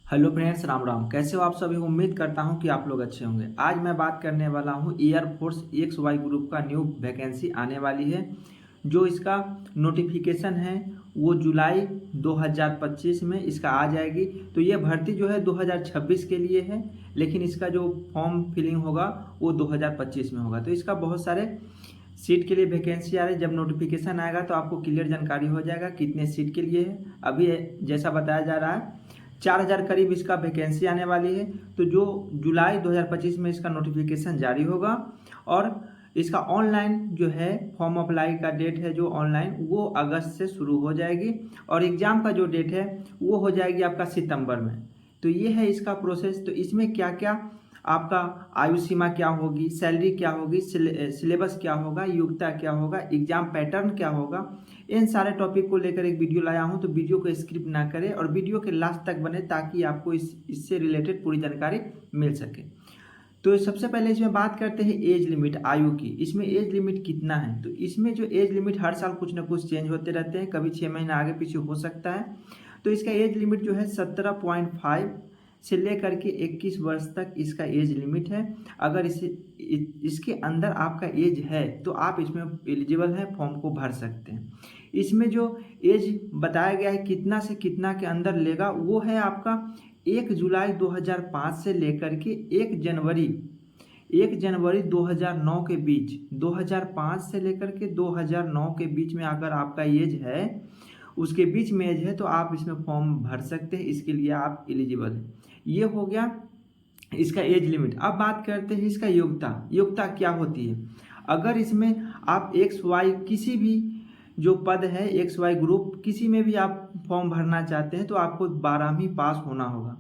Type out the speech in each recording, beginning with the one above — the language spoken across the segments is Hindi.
Hello friends, Ram Ram. कैसे हो आप सभी? उम्मीद करता हूं कि आप लोग अच्छे होंगे। आज मैं बात करने वाला हूं एयरफोर्स XY ग्रुप का न्यू वैकेंसी आने वाली है। जो इसका नोटिफिकेशन है वो जुलाई 2025 में इसका आ जाएगी। तो ये भर्ती जो है 2026 के लिए है, लेकिन इसका जो फॉर्म फिलिंग होगा वो 2025 में होगा। तो इसका बहुत सारे सीट के लिए वैकेंसी आ रही है। जब नोटिफिकेशन आएगा तो आपको क्लियर जानकारी हो जाएगा कितने सीट के लिए है। अभी जैसा बताया जा रहा है 4000 करीब इसका वैकेंसी आने वाली है। तो जो जुलाई 2025 में इसका नोटिफिकेशन जारी होगा और इसका ऑनलाइन जो है फॉर्म अप्लाई का डेट है जो ऑनलाइन वो अगस्त से शुरू हो जाएगी और एग्ज़ाम का जो डेट है वो हो जाएगी आपका सितंबर में। तो ये है इसका प्रोसेस। तो इसमें क्या क्या आपका आयु सीमा क्या होगी, सैलरी क्या होगी, सिलेबस क्या होगा, योग्यता क्या होगा, एग्जाम पैटर्न क्या होगा, इन सारे टॉपिक को लेकर एक वीडियो लाया हूं। तो वीडियो को स्किप ना करें और वीडियो के लास्ट तक बने ताकि आपको इससे रिलेटेड पूरी जानकारी मिल सके। तो सबसे पहले इसमें बात करते हैं एज लिमिट, आयु की। इसमें एज लिमिट कितना है? तो इसमें जो एज लिमिट हर साल कुछ ना कुछ चेंज होते रहते हैं, कभी 6 महीना आगे पीछे हो सकता है। तो इसका एज लिमिट जो है 17.5 से लेकर के 21 वर्ष तक इसका एज लिमिट है। अगर इसके अंदर आपका एज है तो आप इसमें एलिजिबल हैं, फॉर्म को भर सकते हैं। इसमें जो एज बताया गया है कितना से कितना के अंदर लेगा वो है आपका 1 जुलाई 2005 से लेकर के 1 जनवरी 2009 के बीच, 2005 से लेकर के 2009 के बीच में अगर आपका एज है, उसके बीच में एज है तो आप इसमें फॉर्म भर सकते हैं। इसके लिए आप एलिजिबल हैं। ये हो गया इसका एज लिमिट। अब बात करते हैं इसका योग्यता क्या होती है। अगर इसमें आप XY किसी भी जो पद है XY ग्रुप किसी में भी आप फॉर्म भरना चाहते हैं तो आपको 12वीं पास होना होगा।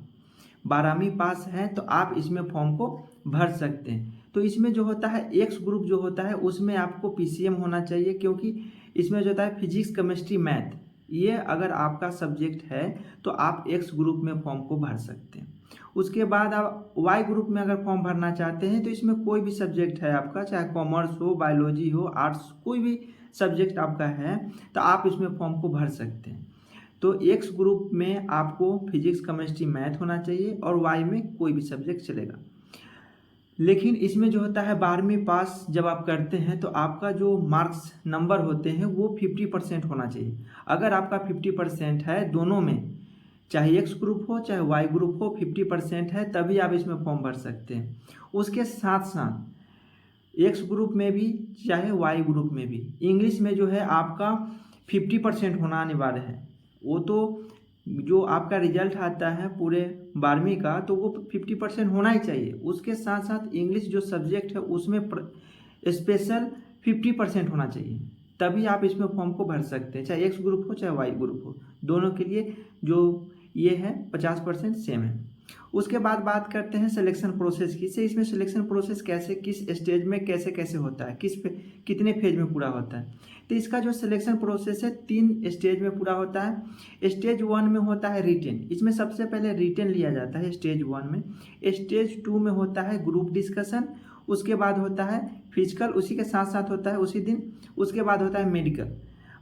12वीं पास है तो आप इसमें फॉर्म को भर सकते हैं। तो इसमें जो होता है X ग्रुप जो होता है उसमें आपको PCM होना चाहिए, क्योंकि इसमें जो होता है फिजिक्स, केमिस्ट्री, मैथ, ये अगर आपका सब्जेक्ट है तो आप X ग्रुप में फॉर्म को भर सकते हैं। उसके बाद आप Y ग्रुप में अगर फॉर्म भरना चाहते हैं तो इसमें कोई भी सब्जेक्ट है आपका, चाहे कॉमर्स हो, बायोलॉजी हो, आर्ट्स, कोई भी सब्जेक्ट आपका है तो आप इसमें फॉर्म को भर सकते हैं। तो X ग्रुप में आपको फिजिक्स, केमिस्ट्री, मैथ होना चाहिए और Y में कोई भी सब्जेक्ट चलेगा। लेकिन इसमें जो होता है 12वीं पास जब आप करते हैं तो आपका जो मार्क्स नंबर होते हैं वो 50% होना चाहिए। अगर आपका 50% है दोनों में, चाहे X ग्रुप हो चाहे Y ग्रुप हो, 50% है तभी आप इसमें फॉर्म भर सकते हैं। उसके साथ साथ X ग्रुप में भी चाहे Y ग्रुप में भी इंग्लिश में जो है आपका 50% होना अनिवार्य है। वो तो जो आपका रिजल्ट आता है पूरे 12वीं का तो वो 50% होना ही चाहिए। उसके साथ साथ इंग्लिश जो सब्जेक्ट है उसमें स्पेशल 50% होना चाहिए, तभी आप इसमें फॉर्म को भर सकते हैं। चाहे X ग्रुप हो चाहे Y ग्रुप हो, दोनों के लिए जो ये है 50% सेम है। उसके बाद बात करते हैं सिलेक्शन प्रोसेस की। से इसमें सिलेक्शन प्रोसेस कैसे, किस स्टेज में कैसे कैसे होता है, कितने फेज में पूरा होता है। तो इसका जो सिलेक्शन प्रोसेस है 3 स्टेज में पूरा होता है। स्टेज 1 में होता है रिटेन। इसमें सबसे पहले रिटेन लिया जाता है स्टेज 1 में। स्टेज 2 में होता है ग्रुप डिस्कशन। उसके बाद होता है फिजिकल, उसी के साथ साथ होता है उसी दिन। उसके बाद होता है मेडिकल।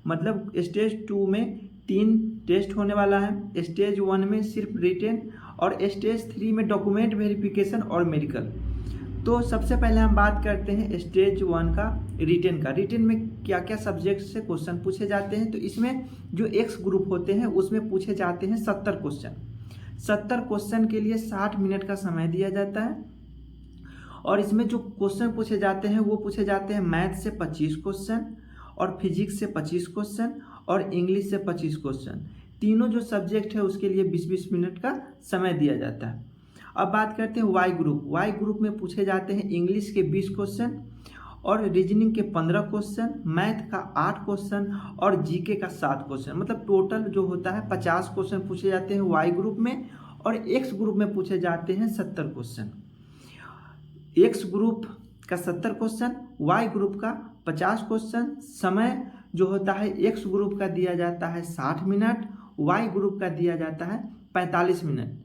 मतलब स्टेज 2 में 3 टेस्ट होने वाला है, स्टेज 1 में सिर्फ रिटेन और स्टेज 3 में डॉक्यूमेंट वेरिफिकेशन और मेडिकल। तो सबसे पहले हम बात करते हैं स्टेज 1 का, रिटेन का। रिटेन में क्या क्या सब्जेक्ट से क्वेश्चन पूछे जाते हैं। तो इसमें जो X ग्रुप होते हैं उसमें पूछे जाते हैं 70 क्वेश्चन। 70 क्वेश्चन के लिए 60 मिनट का समय दिया जाता है। और इसमें जो क्वेश्चन पूछे जाते हैं वो पूछे जाते हैं मैथ से 25 क्वेश्चन और फिजिक्स से 25 क्वेश्चन और इंग्लिश से 25 क्वेश्चन। तीनों जो सब्जेक्ट है उसके लिए 20-20 मिनट का समय दिया जाता है। अब बात करते हैं Y ग्रुप। Y ग्रुप में पूछे जाते हैं इंग्लिश के 20 क्वेश्चन और रीजनिंग के 15 क्वेश्चन, मैथ का 8 क्वेश्चन और जीके का 7 क्वेश्चन। मतलब टोटल जो होता है 50 क्वेश्चन पूछे जाते हैं Y ग्रुप में और X ग्रुप में पूछे जाते हैं 70 क्वेश्चन। X ग्रुप का 70 क्वेश्चन, Y ग्रुप का 50 क्वेश्चन। समय जो होता है X ग्रुप का दिया जाता है 60 मिनट, Y ग्रुप का दिया जाता है 45 मिनट।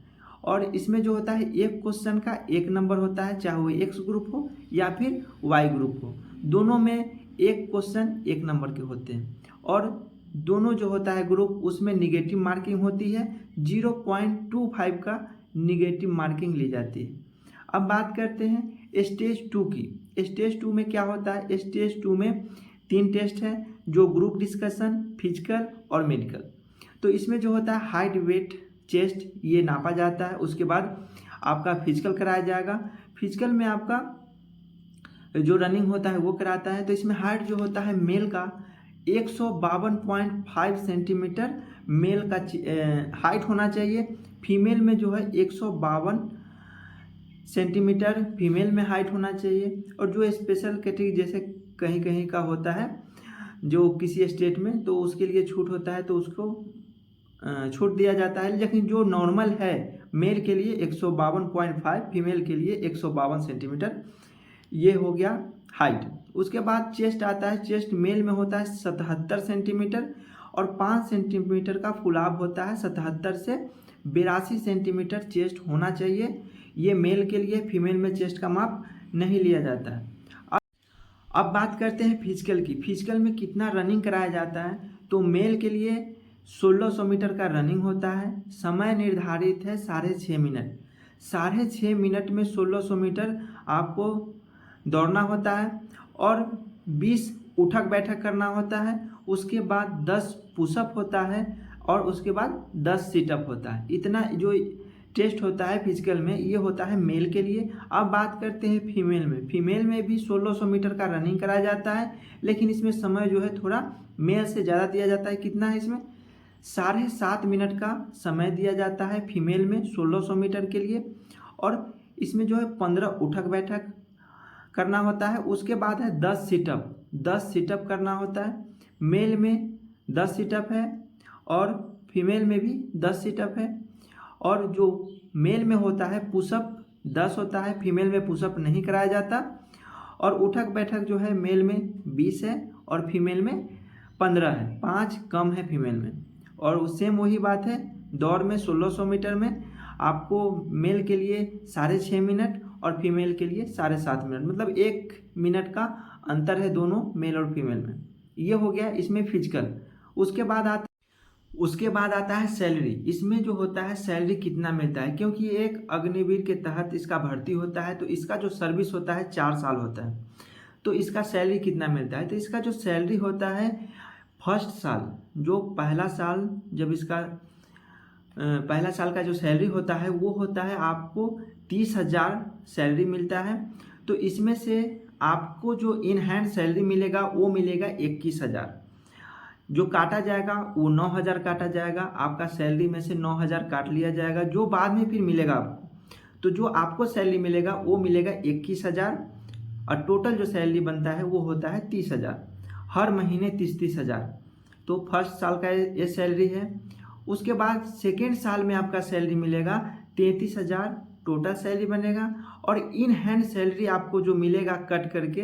और इसमें जो होता है एक क्वेश्चन का 1 नंबर होता है, चाहे वो X ग्रुप हो या फिर Y ग्रुप हो, दोनों में एक क्वेश्चन 1 नंबर के होते हैं। और दोनों जो होता है ग्रुप उसमें निगेटिव मार्किंग होती है, 0.25 का निगेटिव मार्किंग ली जाती है। अब बात करते हैं स्टेज 2 की। स्टेज 2 में क्या होता है? स्टेज 2 में 3 टेस्ट है, जो ग्रुप डिस्कशन, फिजिकल और मेडिकल। तो इसमें जो होता है हाइट, वेट, चेस्ट ये नापा जाता है। उसके बाद आपका फिजिकल कराया जाएगा। फिजिकल में आपका जो रनिंग होता है वो कराता है। तो इसमें हाइट जो होता है मेल का 152.5 सेंटीमीटर मेल का हाइट होना चाहिए। फीमेल में जो है 152 सेंटीमीटर फीमेल में हाइट होना चाहिए। और जो स्पेशल कैटेगरी जैसे कहीं कहीं का होता है जो किसी स्टेट में, तो उसके लिए छूट होता है, तो उसको छूट दिया जाता है। लेकिन जो नॉर्मल है मेल के लिए 152.5, फीमेल के लिए 152 सेंटीमीटर, ये हो गया हाइट। उसके बाद चेस्ट आता है। चेस्ट मेल में होता है 77 सेंटीमीटर और 5 सेंटीमीटर का फुलाव होता है। 77 से 82 सेंटीमीटर चेस्ट होना चाहिए, ये मेल के लिए। फीमेल में चेस्ट का माप नहीं लिया जाता है। अब बात करते हैं फिजिकल की। फिजिकल में कितना रनिंग कराया जाता है? तो मेल के लिए 1600 मीटर का रनिंग होता है। समय निर्धारित है 6.5 मिनट। 6.5 मिनट में 1600 मीटर आपको दौड़ना होता है और 20 उठक बैठक करना होता है। उसके बाद 10 पुशअप होता है और उसके बाद 10 सिटअप होता है। इतना जो टेस्ट होता है फिजिकल में, ये होता है मेल के लिए। अब बात करते हैं फीमेल में। फीमेल में भी 1600 मीटर का रनिंग कराया जाता है, लेकिन इसमें समय जो है थोड़ा मेल से ज़्यादा दिया जाता है। कितना है इसमें? 7.5 मिनट का समय दिया जाता है फीमेल में 1600 मीटर के लिए। और इसमें जो है 15 उठक बैठक करना होता है। उसके बाद है 10 सिटअप। 10 सिटअप करना होता है। मेल में 10 सिटअप है और फीमेल में भी 10 सिटअप है। और जो मेल में होता है पुशअप 10 होता है, फीमेल में पुशअप नहीं कराया जाता। और उठक बैठक जो है मेल में 20 है और फीमेल में 15 है, 5 कम है फीमेल में। और सेम वही बात है, दौड़ में 1600 मीटर में आपको मेल के लिए 6.5 मिनट और फीमेल के लिए 7.5 मिनट, मतलब 1 मिनट का अंतर है दोनों मेल और फीमेल में। ये हो गया इसमें फिजिकल। उसके बाद आता है सैलरी। इसमें जो होता है सैलरी कितना मिलता है, क्योंकि ये एक अग्निवीर के तहत इसका भर्ती होता है, तो इसका जो सर्विस होता है 4 साल होता है। तो इसका सैलरी कितना मिलता है? तो इसका जो सैलरी होता है फर्स्ट साल, जो पहला साल, जब इसका पहला साल का जो सैलरी होता है वो होता है आपको 30,000 सैलरी मिलता है। तो इसमें से आपको जो इन हैंड सैलरी मिलेगा वो मिलेगा 21,000। जो काटा जाएगा वो 9,000 काटा जाएगा। आपका सैलरी में से 9,000 काट लिया जाएगा, जो बाद में फिर मिलेगा आपको। तो जो आपको सैलरी मिलेगा वो मिलेगा 21,000 और टोटल जो सैलरी बनता है वो होता है 30,000। हर महीने 30,000। तो फर्स्ट साल का ये सैलरी है। उसके बाद सेकेंड साल में आपका सैलरी मिलेगा 33,000 टोटल सैलरी बनेगा। और इन हैंड सैलरी आपको जो मिलेगा कट करके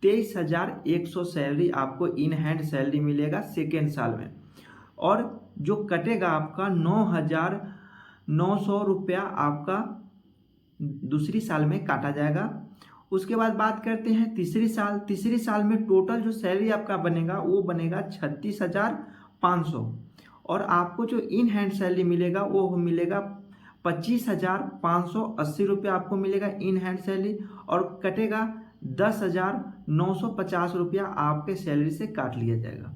23,100 सैलरी आपको इन हैंड सैलरी मिलेगा सेकेंड साल में। और जो कटेगा आपका 9,900 रुपया आपका दूसरी साल में काटा जाएगा। उसके बाद बात करते हैं तीसरी साल। तीसरी साल में टोटल जो सैलरी आपका बनेगा वो बनेगा 36,500। और आपको जो इन हैंड सैलरी मिलेगा वो मिलेगा 25,580 रुपया आपको मिलेगा इन हैंड सैलरी। और कटेगा 10,950 रुपया आपके सैलरी से काट लिया जाएगा।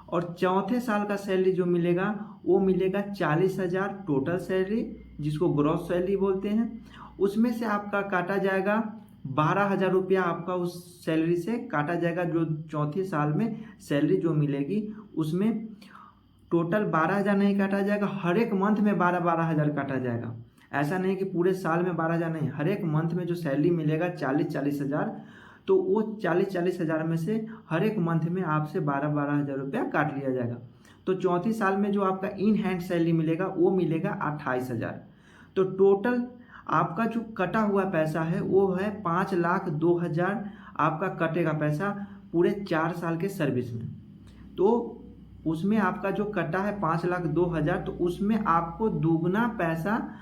और चौथे साल का सैलरी जो मिलेगा वो मिलेगा 40,000 टोटल सैलरी, जिसको ग्रॉस सैलरी बोलते हैं। उसमें से आपका काटा जाएगा 12,000 रुपया आपका उस सैलरी से काटा जाएगा। जो चौथे साल में सैलरी जो मिलेगी उसमें टोटल 12,000 नहीं काटा जाएगा, हर एक मंथ में 12,000 काटा जाएगा। ऐसा नहीं कि पूरे साल में 12,000 नहीं, हर एक मंथ में जो सैलरी मिलेगा 40,000, तो वो 40,000 में से हर एक मंथ में आपसे 12,000 रुपया काट लिया जाएगा। तो चौथी साल में जो आपका इन हैंड सैलरी मिलेगा वो मिलेगा 28,000। तो टोटल आपका जो कटा हुआ पैसा है वो है 5,02,000 आपका कटेगा पैसा पूरे 4 साल के सर्विस में। तो उसमें आपका जो कटा है 5,02,000, तो उसमें आपको दुगना पैसा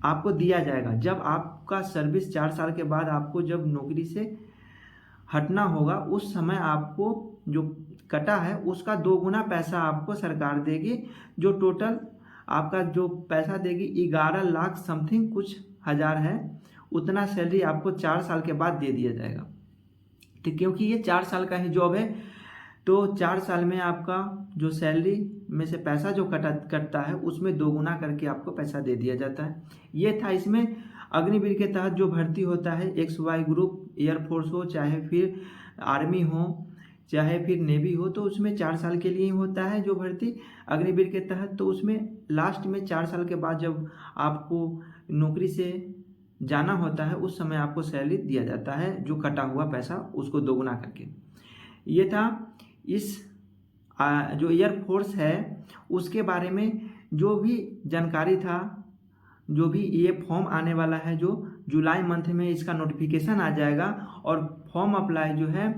आपको दिया जाएगा। जब आपका सर्विस 4 साल के बाद आपको जब नौकरी से हटना होगा उस समय आपको जो कटा है उसका 2 गुना पैसा आपको सरकार देगी, जो टोटल आपका जो पैसा देगी 11 लाख समथिंग कुछ हज़ार है, उतना सैलरी आपको 4 साल के बाद दे दिया जाएगा। ठीक, क्योंकि ये 4 साल का ही जॉब है, तो 4 साल में आपका जो सैलरी में से पैसा जो कटता है उसमें 2 गुना करके आपको पैसा दे दिया जाता है। ये था इसमें अग्निवीर के तहत जो भर्ती होता है XY ग्रुप, एयरफोर्स हो चाहे फिर आर्मी हो चाहे फिर नेवी हो, तो उसमें 4 साल के लिए ही होता है जो भर्ती अग्निवीर के तहत। तो उसमें लास्ट में 4 साल के बाद जब आपको नौकरी से जाना होता है उस समय आपको सैलरी दिया जाता है, जो कटा हुआ पैसा उसको 2 गुना करके। ये था इस जो एयरफोर्स है उसके बारे में जो भी जानकारी था, जो भी ये फॉर्म आने वाला है, जो जुलाई मंथ में इसका नोटिफिकेशन आ जाएगा और फॉर्म अप्लाई जो है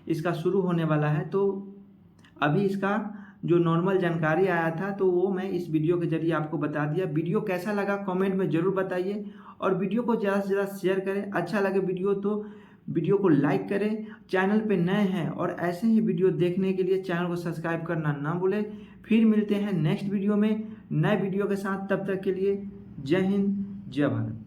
इसका शुरू होने वाला है। तो अभी इसका जो नॉर्मल जानकारी आया था तो वो मैं इस वीडियो के जरिए आपको बता दिया। वीडियो कैसा लगा कमेंट में ज़रूर बताइए और वीडियो को ज़्यादा से ज़्यादा शेयर करें। अच्छा लगे वीडियो तो वीडियो को लाइक करें। चैनल पे नए हैं और ऐसे ही वीडियो देखने के लिए चैनल को सब्सक्राइब करना ना भूलें। फिर मिलते हैं नेक्स्ट वीडियो में नए वीडियो के साथ, तब तक के लिए जय हिंद जय भारत।